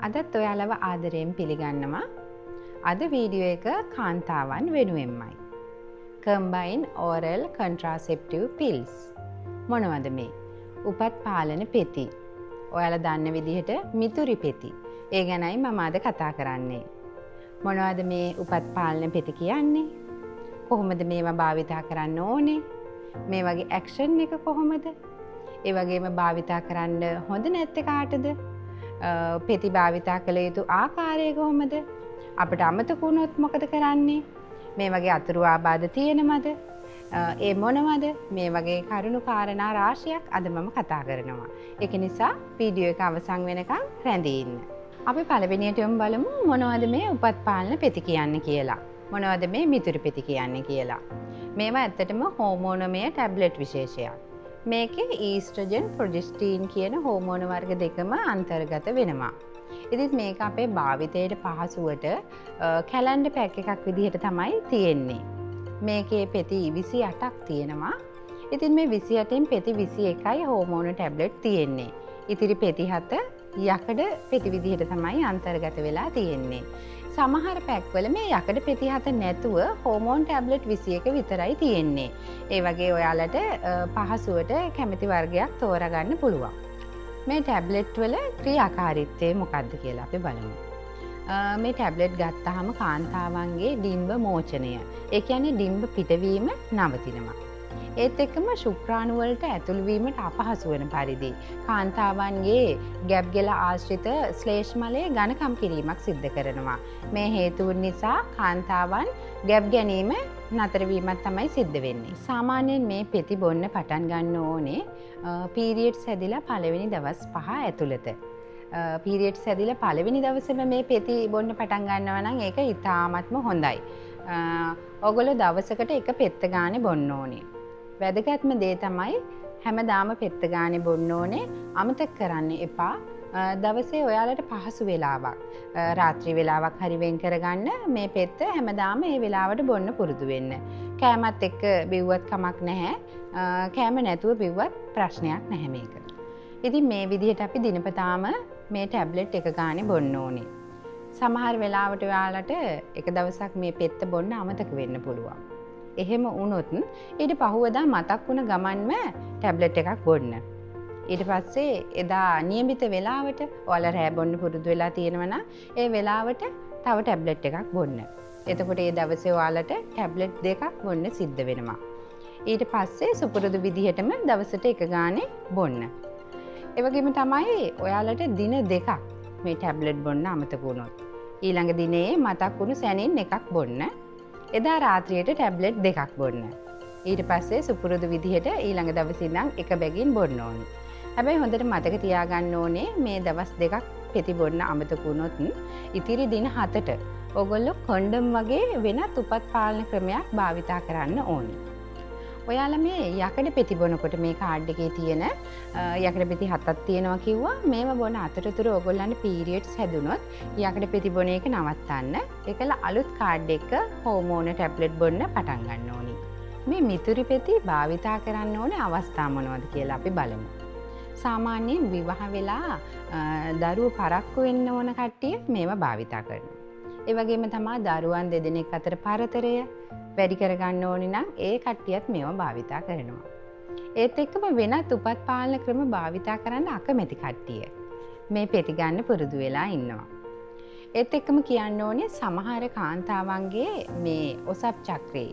අදත් ඔයාලව ආදරයෙන් පිළිගන්නවා. අද වීඩියෝ එක කාන්තාවන් වෙනුවෙන්මයි. Combined Oral Contraceptive Pills. මොනවද මේ? උපත් පාලන පෙති. ඔයාලා දන්න විදිහට මිතුරි පෙති. ඒ ගැනයි මම අද කතා කරන්නේ. මොනවද මේ උපත් පාලන පෙති කියන්නේ? කොහොමද මේවා භාවිතා කරන්න ඕනේ? මේ වගේ ඇක්ෂන් එක කොහොමද? ඒ වගේම භාවිතා කරන්න හොඳ නැත්තේ කාටද? පෙති භාවිතා කළ යුතු ආකාරය කොහොමද? අපිට අමතක වුණොත් මොකද කරන්නේ? මේ වගේ අතුරු ආබාධ තියෙනවද? ඒ මොනවද? මේ වගේ කරුණු කාරණා රාශියක් අද මම කතා කරනවා. ඒක නිසා වීඩියෝ එක අවසන් වෙනකන් රැඳී ඉන්න. අපි පළවෙනියට යමු බලමු මොනවද මේ උපත් පාලන පෙති කියන්නේ කියලා. මොනවද මේ මිතුරු පෙති කියන්නේ කියලා. මේවා ඇත්තටම හෝමෝනමය ටැබ්ලට් විශේෂයක්. මේකේ ඊස්ට්‍රජන් ප්‍රොජෙස්ටීන් කියන හෝමෝන වර්ග දෙකම අන්තර්ගත වෙනවා. ඉතින් මේක අපේ භාවිතයට පහසුවට කැලෙන්ඩර් පැක් එකක් විදිහට තමයි තියෙන්නේ. මේකේ පෙති 28ක් තියෙනවා. ඉතින් මේ 28න් පෙති 21යි හෝමෝන ටැබ්ලට් තියෙන්නේ. ඉතිරි පෙති 7 යකඩ පෙති විදිහට තමයි අන්තර්ගත වෙලා තියෙන්නේ. සමහර පැක්වල මේ යකඩ පෙති 7 නැතුව හෝමෝන් ටැබ්ලට් 21 විතරයි තියෙන්නේ. ඒ වගේ ඔයාලට පහසුවට කැමති වර්ගයක් තෝරගන්න පුළුවන්. මේ ටැබ්ලට් වල ක්‍රියාකාරීත්වය මොකක්ද කියලා අපි බලමු. මේ ටැබ්ලට් ගත්තාම කාන්තාවන්ගේ ඩිම්බ මෝචනය, ඒ කියන්නේ ඩිම්බ පිටවීම නවතිනවා. ඒත් එක්කම ශුක්‍රාණු වලට ඇතුළු වීමට අපහසු වෙන පරිදි කාන්තාවන්ගේ ගැබ් ගෙල ආශ්‍රිත ශ්ලේෂ මලයේ ඝනකම් කිරීමක් සිද්ධ කරනවා. මේ හේතුන් නිසා කාන්තාවන් ගැබ් ගැනීම නතර වීමක් තමයි සිද්ධ වෙන්නේ. සාමාන්‍යයෙන් මේ පෙති බොන්න පටන් ගන්න ඕනේ පීරියඩ්ස් හැදිලා පළවෙනි දවස් 5 ඇතුළත. පීරියඩ්ස් හැදිලා පළවෙනි දවසේම මේ පෙති බොන්න පටන් ගන්නවා නම් ඒක ඉතාමත්ම හොඳයි. ඔයගොල්ලෝ දවසකට එක පෙත්ත ගානේ බොන්න ඕනේ. වැදගත්ම දේ තමයි හැමදාම පෙත්ත ගානේ බොන්න ඕනේ. අමතක කරන්න එපා. දවසේ ඔයාලට පහසු වෙලාවක් රාත්‍රී වෙලාවක් හරි වෙන් කරගන්න මේ පෙත්ත හැමදාම ඒ වෙලාවට බොන්න පුරුදු වෙන්න. කෑමත් එක්ක බිව්වත් කමක් නැහැ. කෑම නැතුව බිව්වත් ප්‍රශ්නයක් නැහැ මේක. ඉතින් මේ විදිහට අපි දිනපතාම මේ ටැබ්ලට් එක ගානේ බොන්න ඕනේ. සමහර වෙලාවට ඔයාලට එක දවසක් මේ පෙත්ත බොන්න අමතක වෙන්න පුළුවන්. එහෙම වුණොත් ඊට පහුවදා මතක් වුණ ගමන්ම ටැබ්ලට් එකක් බොන්න. ඊට පස්සේ එදා નિયમિત වෙලාවට ඔයාලා රෑ බොන්න පුරුදු වෙලා තියෙනවා නම් ඒ වෙලාවට තව ටැබ්ලට් එකක් බොන්න. එතකොට ඒ දවසේ ඔයාලට ටැබ්ලට් දෙකක් බොන්න සිද්ධ වෙනවා. ඊට පස්සේ සුපුරුදු විදිහටම දවසට එක ගානේ බොන්න. ඒ වගේම තමයි ඔයාලට දින දෙකක් මේ ටැබ්ලට් බොන්න අමතක වුණොත් ඊළඟ දිනේ මතක් වුණු සැනින් එකක් බොන්න. එදා රාත්‍රියට ටැබ්ලට් දෙකක් බොන්න. ඊට පස්සේ සුපුරුදු විදිහට ඊළඟ දවසේ ඉඳන් එක බැගින් බොන්න ඕනේ. හැබැයි හොඳට මතක තියාගන්න ඕනේ මේ දවස් දෙකක් පෙති බොන්න අමතක වුණොත් ඉතිරි දින 7ට ඔයගොල්ලෝ කොන්ඩම් වගේ වෙනත් උපත් පාලන ක්‍රමයක් භාවිතා කරන්න ඕනේ. ඔයාලා මේ යකඩ පෙති බොනකොට මේ කාඩ් එකේ තියෙන යකඩ පෙති 7ක් තියෙනවා කිව්වා. මේව බොන අතරතුර ඔයගොල්ලන්ට පීරියඩ්ස් හැදුනොත් යකඩ පෙති බොන එක නවත්තන්න. ඒකල අලුත් කාඩ් එක හෝමෝන ටැබ්ලට් බොන්න පටන් ගන්න ඕනි. මේ මිතුරු පෙති භාවිතා කරන්න ඕනේ අවස්ථා මොනවද කියලා අපි බලමු. සාමාන්‍යයෙන් විවාහ වෙලා දරුවෝ පරක්කු වෙන්න ඕන කට්ටිය මේවා භාවිතා කරනවා. ඒ වගේම තමයි දරුවන් දෙදෙනෙක් අතර පරතරය වැඩි කරගන්න ඕනි නම් ඒ කට්ටියත් මේවා භාවිතා කරනවා. ඒත් එක්කම වෙනත් උපත් පාලන ක්‍රම භාවිතා කරන්න අකමැති කට්ටිය මේ පෙති ගන්න පුරුදු වෙලා ඉන්නවා. ඒත් එක්කම කියන්න ඕනේ සමහර කාන්තාවන්ගේ මේ ඔසප් චක්‍රේ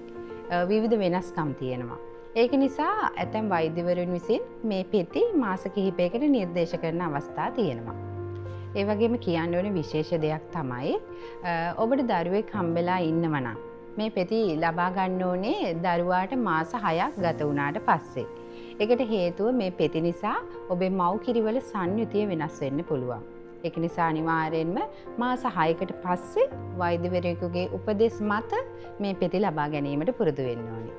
විවිධ වෙනස්කම් තියෙනවා. ඒක නිසා ඇතැම් වෛද්‍යවරුන් විසින් මේ පෙති මාස කිහිපයකට නිර්දේශ කරන අවස්ථා තියෙනවා. ඒ වගේම කියන්න ඕනේ විශේෂ දෙයක් තමයි ඔබට දරුවෙක් හම්බෙලා ඉන්නවා නම් මේ පෙති ලබා ගන්න ඕනේ දරුවාට මාස 6ක් ගත වුණාට පස්සේ. ඒකට හේතුව මේ පෙති නිසා ඔබේ මව් කිරිවල සංයුතිය වෙනස් වෙන්න පුළුවන්. ඒක නිසා අනිවාර්යෙන්ම මාස 6කට පස්සේ වෛද්‍යවරයෙකුගේ උපදෙස් මත මේ පෙති ලබා ගැනීමට පුරුදු වෙන්න ඕනේ.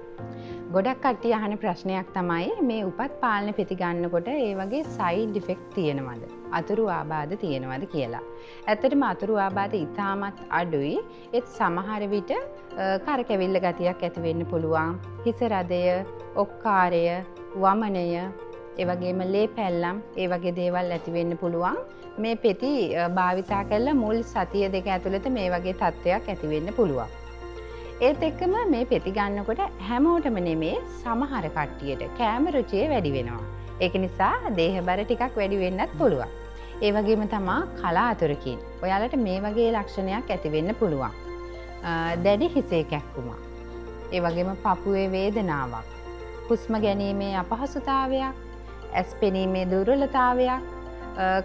ගොඩක් කට්ටිය අහන ප්‍රශ්නයක් තමයි මේ උපත් පාලන පෙති ගන්නකොට ඒ වගේ සයිඩ් ඉෆෙක්ට් තියෙනවද? අතුරු ආබාධ තියෙනවද කියලා. ඇත්තටම අතුරු ආබාධ ඉතාමත් අඩුයි. ඒත් සමහර විට කරකැවිල්ල ගතියක් ඇති වෙන්න පුළුවන්. හිස රදය, ඔක්කාරය, වමනය, ඒ වගේම ලේ පැල්ලම් ඒ වගේ දේවල් ඇති වෙන්න පුළුවන්. මේ පෙති භාවිතා කරලා මුල් සතිය දෙක ඇතුළත මේ වගේ තත්ත්වයක් ඇති වෙන්න පුළුවන්. ඒත් එක්කම මේ පෙති ගන්නකොට හැමෝටම නෙමේ සමහර කට්ටියට කෑම රුචිය වැඩි වෙනවා. ඒක නිසා දේහබර ටිකක් වැඩි වෙන්නත් පුළුවන්. ඒ වගේම තමා කලාතුරකින් ඔයාලට මේ වගේ ලක්ෂණයක් ඇති වෙන්න පුළුවන්. දැඩි හිසේ කැක්කුමක්. ඒ වගේම පපුවේ වේදනාවක්. හුස්ම ගැනීමේ අපහසුතාවයක්. ඇස් පෙනීමේ දුර්වලතාවයක්.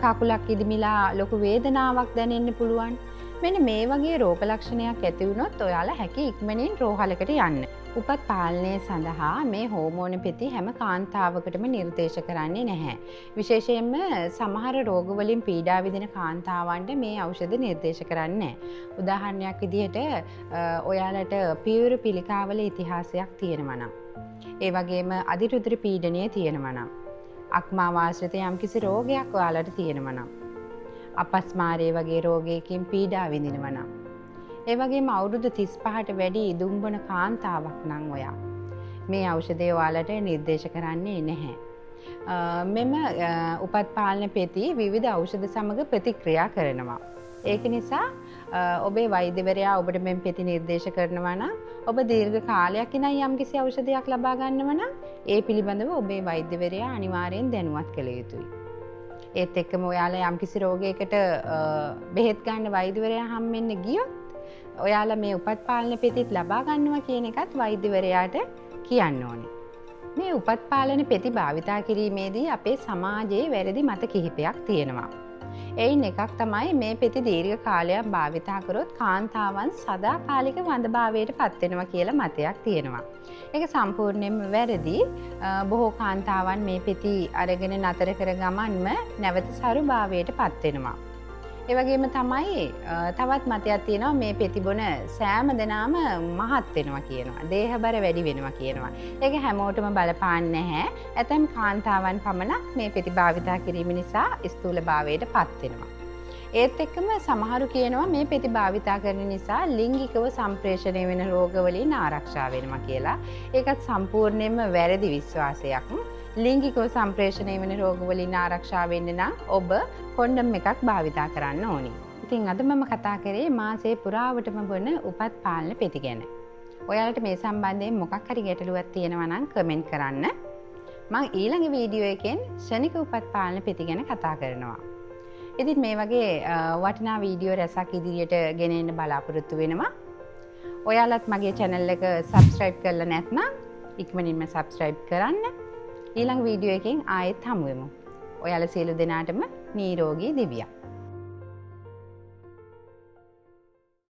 කකුලක් ඉදිමිලා ලොකු වේදනාවක් දැනෙන්න පුළුවන්. මෙන්න මේ වගේ රෝග ලක්ෂණයක් ඇති වුණොත් ඔයාලා හැකි ඉක්මනින් රෝහලකට යන්න. උපත් පාලනය සඳහා මේ හෝමෝන පෙති හැම කාන්තාවකටම නිර්දේශ කරන්නේ නැහැ. විශේෂයෙන්ම සමහර රෝග වලින් පීඩා විඳින කාන්තාවන්ට මේ ඖෂධ නිර්දේශ කරන්නේ නැහැ. උදාහරණයක් විදිහට ඔයාලට පියවර පිළිකාවල ඉතිහාසයක් තියෙනවා නම්, ඒ වගේම අධිරුධිර පීඩනය තියෙනවා නම්, අක්මාව ආශ්‍රිත යම්කිසි රෝගයක් ඔයාලට තියෙනවා නම්, අපස්මාරය වගේ රෝගයකින් පීඩා විඳිනවා නම්, ඒ වගේම අවුරුදු 35ට වැඩි ඉදුම්බන කාන්තාවක් නම් ඔයා මේ ඖෂධය ඔයාලට නිර්දේශ කරන්නේ නැහැ. මෙම උපත් පාලන පෙති විවිධ ඖෂධ සමග ප්‍රතික්‍රියා කරනවා. ඒක නිසා ඔබේ වෛද්‍යවරයා ඔබට මෙම පෙති නිර්දේශ කරනවා නම් ඔබ දීර්ඝ කාලයක් ඉඳන් යම්කිසි ඖෂධයක් ලබා ගන්නවා නම් ඒ පිළිබඳව ඔබේ වෛද්‍යවරයා අනිවාර්යෙන් දැනුවත් කළ යුතුයි. ඒත් එක්කම ඔයාලා යම්කිසි රෝගයකට බෙහෙත් ගන්න වෛද්‍යවරයා හම්බෙන්න ගියොත් ඔයාලා මේ උපත් පාලන පෙතිත් ලබා ගන්නවා කියන එකත් වෛද්‍යවරයාට කියන්න ඕනේ. මේ උපත් පාලන පෙති භාවිතා කිරීමේදී අපේ සමාජයේ වැරදි මත කිහිපයක් තියෙනවා. එයින් එකක් තමයි මේ පෙති දීර්ඝ කාලයක් භාවිතා කරොත් කාන්තාවන් සදාකාලික වඳභාවයට පත් වෙනවා කියලා මතයක් තියෙනවා. ඒක සම්පූර්ණයෙන්ම වැරදි. බොහෝ කාන්තාවන් මේ පෙති අරගෙන නතර කර ගමන්ම නැවත සරුභාවයට පත් වෙනවා. ඒ වගේම තමයි තවත් මතයක් තියෙනවා මේ පෙති බොන සෑම දෙනාම මහත් වෙනවා කියනවා. දේහබර වැඩි වෙනවා කියනවා. ඒක හැමෝටම බලපාන්නේ නැහැ. ඇතැම් කාන්තාවන් පමණක් මේ පෙති භාවිතා කිරීම නිසා ස්ථූලභාවයට පත් වෙනවා. ඒත් එක්කම සමහරු කියනවා මේ පෙති භාවිතා කරන නිසා ලිංගිකව සම්ප්‍රේෂණය වෙන රෝගවලින් ආරක්ෂා වෙනවා කියලා. ඒකත් සම්පූර්ණයෙන්ම වැරදි විශ්වාසයක්. ලිංගිකව සම්ප්‍රේෂණය වෙන රෝගවලින් ආරක්ෂා වෙන්න නම් ඔබ කොන්ඩම් එකක් භාවිතා කරන්න ඕනි. ඉතින් අද මම කතා කරේ මාසයේ පුරාවටම බොන උපත් පාලන පෙති ගැන. ඔයාලට මේ සම්බන්ධයෙන් මොකක් හරි ගැටලුවක් තියෙනවා නම් කමෙන්ට් කරන්න. මම ඊළඟ වීඩියෝ එකෙන් ශනික උපත් පාලන පෙති ගැන කතා කරනවා. ඉතින් මේ වගේ වටිනා වීඩියෝ රැසක් ඉදිරියට ගෙන එන්න බලාපොරොත්තු වෙනවා. ඔයාලත් මගේ channel එක subscribe කරලා නැත්නම් ඉක්මනින්ම subscribe කරන්න. ඊළඟ වීඩියෝ එකෙන් ආයෙත් හමු වෙමු. ඔයාලා සියලු දෙනාටම නිරෝගී දිවියක්.